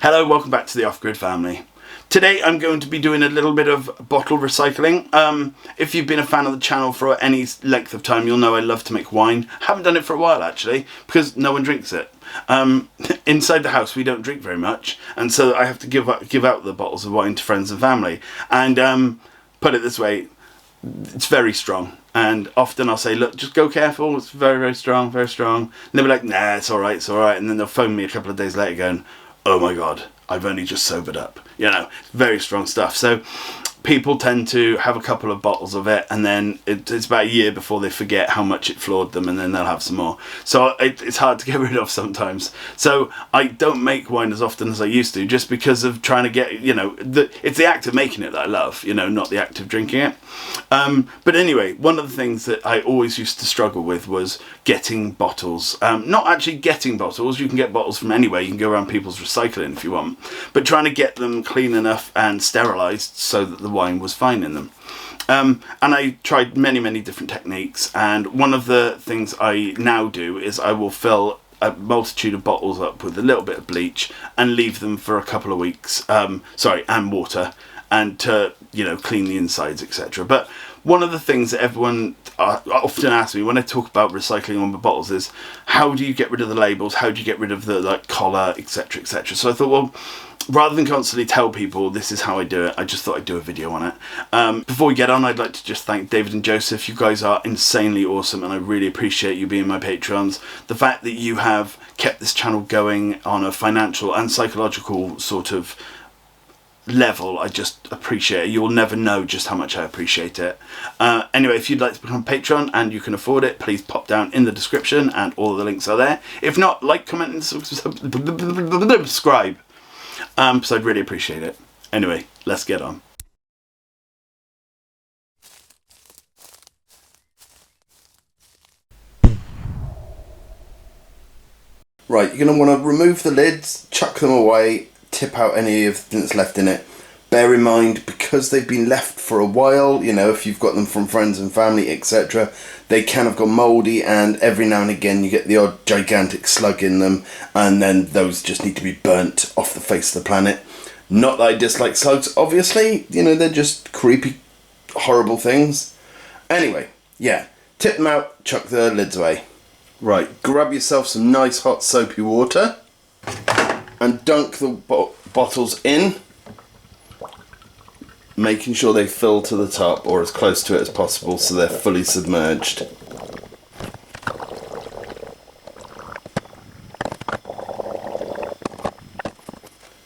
Hello, welcome back to the Off Grid family. Today I'm going to be doing a little bit of bottle recycling. If you've been a fan of the channel for any length of time, you'll know I love to make wine. Haven't done it for a while actually, because no one drinks it. Inside the house we don't drink very much, and so I have to give out the bottles of wine to friends and family. And put it this way, it's very strong. And often I'll say, look, just go careful, it's very, very strong, very strong. And they'll be like, nah, it's alright, it's alright. And then they'll phone me a couple of days later going, oh my god, I've only just sobered up. You know, very strong stuff. So people tend to have a couple of bottles of it, and then it's about a year before they forget how much it floored them, and then they'll have some more. So it's hard to get rid of sometimes. So I don't make wine as often as I used to, just because of trying to get, you know, it's the act of making it that I love, you know, not the act of drinking it. But anyway, one of the things that I always used to struggle with was getting bottles. Not actually getting bottles, you can get bottles from anywhere, you can go around people's recycling if you want, but trying to get them clean enough and sterilised so that the wine was fine in them. And I tried many different techniques, and one of the things I now do is I will fill a multitude of bottles up with a little bit of bleach and leave them for a couple of weeks, and water, and to, you know, clean the insides, etc. But one of the things that everyone often asks me when I talk about recycling on the bottles is, how do you get rid of the labels, how do you get rid of the collar, etc, etc. So I thought, well, rather than constantly tell people this is how I do it, I just thought I'd do a video on it. Before we get on, I'd like to just thank David and Joseph. You guys are insanely awesome, and I really appreciate you being my patrons. The fact that you have kept this channel going on a financial and psychological sort of level, I just appreciate it. You'll never know just how much I appreciate it. Anyway, if you'd like to become a patron and you can afford it, please pop down in the description and all of the links are there. If not, like, comment and subscribe. So I'd really appreciate it. Anyway, let's get on. Right, you're going to want to remove the lids, chuck them away, tip out any of that's left in it. Bear in mind, because they've been left for a while, you know, if you've got them from friends and family, etc., they can have gone mouldy, and every now and again you get the odd gigantic slug in them, and then those just need to be burnt off the face of the planet. Not that I dislike slugs, obviously, you know, they're just creepy, horrible things. Anyway, yeah, tip them out, chuck the lids away. Right, grab yourself some nice hot soapy water and dunk the bottles in, making sure they fill to the top or as close to it as possible so they're fully submerged.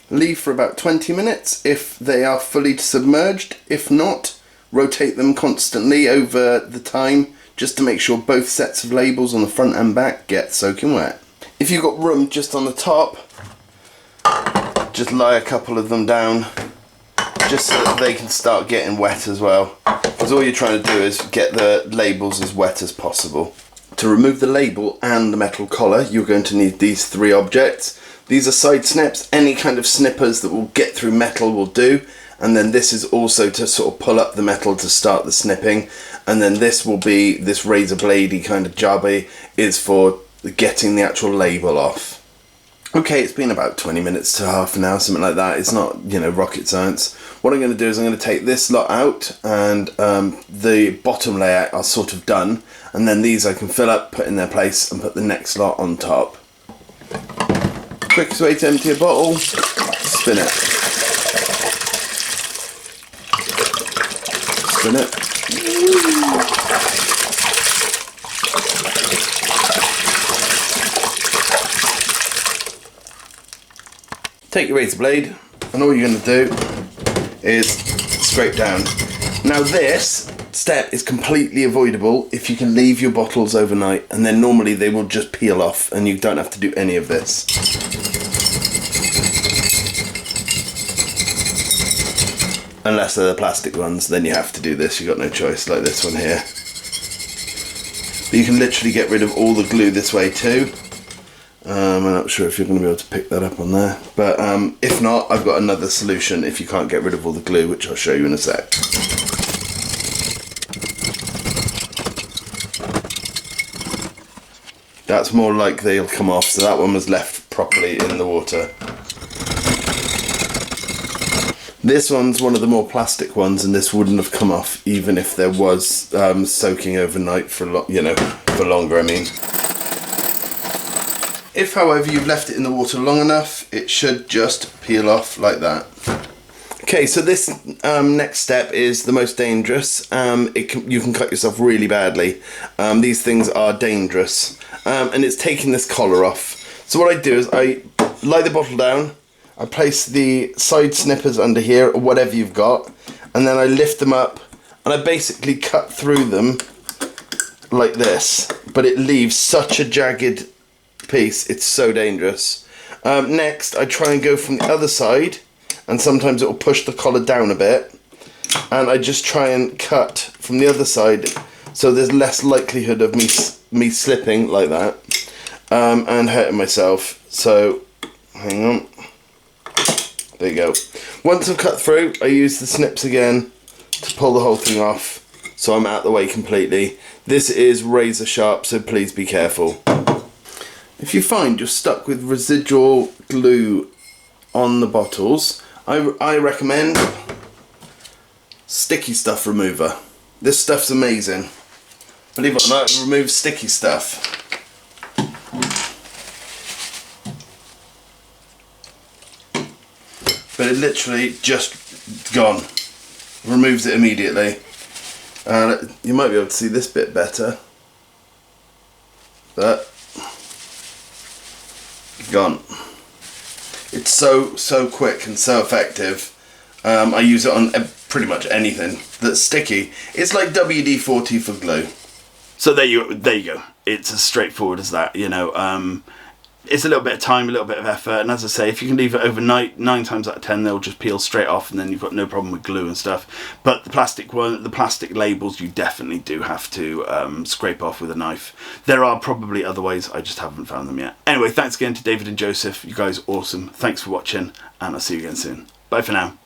Leave for about 20 minutes if they are fully submerged. If not, rotate them constantly over the time just to make sure both sets of labels on the front and back get soaking wet. If you've got room just on the top, just lie a couple of them down just so that they can start getting wet as well, because all you're trying to do is get the labels as wet as possible. To remove the label and the metal collar, you're going to need these three objects. These are side snips. Any kind of snippers that will get through metal will do, and then this is also to sort of pull up the metal to start the snipping, and then this will be, this razor bladey kind of jobby is for getting the actual label off. Okay, it's been about 20 minutes to half an hour, something like that. It's not, you know, rocket science. What I'm going to do is I'm going to take this lot out, and the bottom layer are sort of done, and then these I can fill up, put in their place, and put the next lot on top. Quickest way to empty a bottle, spin it. Spin it. Take your razor blade, and all you're going to do is scrape down. Now this step is completely avoidable if you can leave your bottles overnight, and then normally they will just peel off and you don't have to do any of this. Unless they're the plastic ones, then you have to do this, you've got no choice, like this one here. But you can literally get rid of all the glue this way too. I'm not sure if you're going to be able to pick that up on there, but if not, I've got another solution if you can't get rid of all the glue, which I'll show you in a sec. That's more like they'll come off, so that one was left properly in the water. This one's one of the more plastic ones, and this wouldn't have come off even if there was soaking overnight for for longer. I mean, if however you've left it in the water long enough, it should just peel off like that. Okay, so this next step is the most dangerous. You can cut yourself really badly. These things are dangerous, and it's taking this collar off. So what I do is I lie the bottle down, I place the side snippers under here, or whatever you've got, and then I lift them up, and I basically cut through them like this, but it leaves such a jagged piece, it's so dangerous. Next, I try and go from the other side, and sometimes it will push the collar down a bit, and I just try and cut from the other side so there's less likelihood of me slipping like that and hurting myself. So hang on, there you go. Once I've cut through, I use the snips again to pull the whole thing off so I'm out of the way completely. This is razor sharp, so please be careful. If you find you're stuck with residual glue on the bottles, I recommend sticky stuff remover. This stuff's amazing. Believe it or not, it removes sticky stuff. But it literally just gone. Removes it immediately. You might be able to see this bit better. But gone. It's so quick and so effective. I use it on pretty much anything that's sticky. It's like WD-40 for glue. So there you go. It's as straightforward as that, you know. It's a little bit of time, a little bit of effort, and as I say, if you can leave it overnight, 9 times out of 10 they'll just peel straight off, and then you've got no problem with glue and stuff. But the plastic labels, you definitely do have to scrape off with a knife. There are probably other ways, I just haven't found them yet. Anyway, thanks again to David and Joseph. You guys are awesome. Thanks for watching, and I'll see you again soon. Bye for now.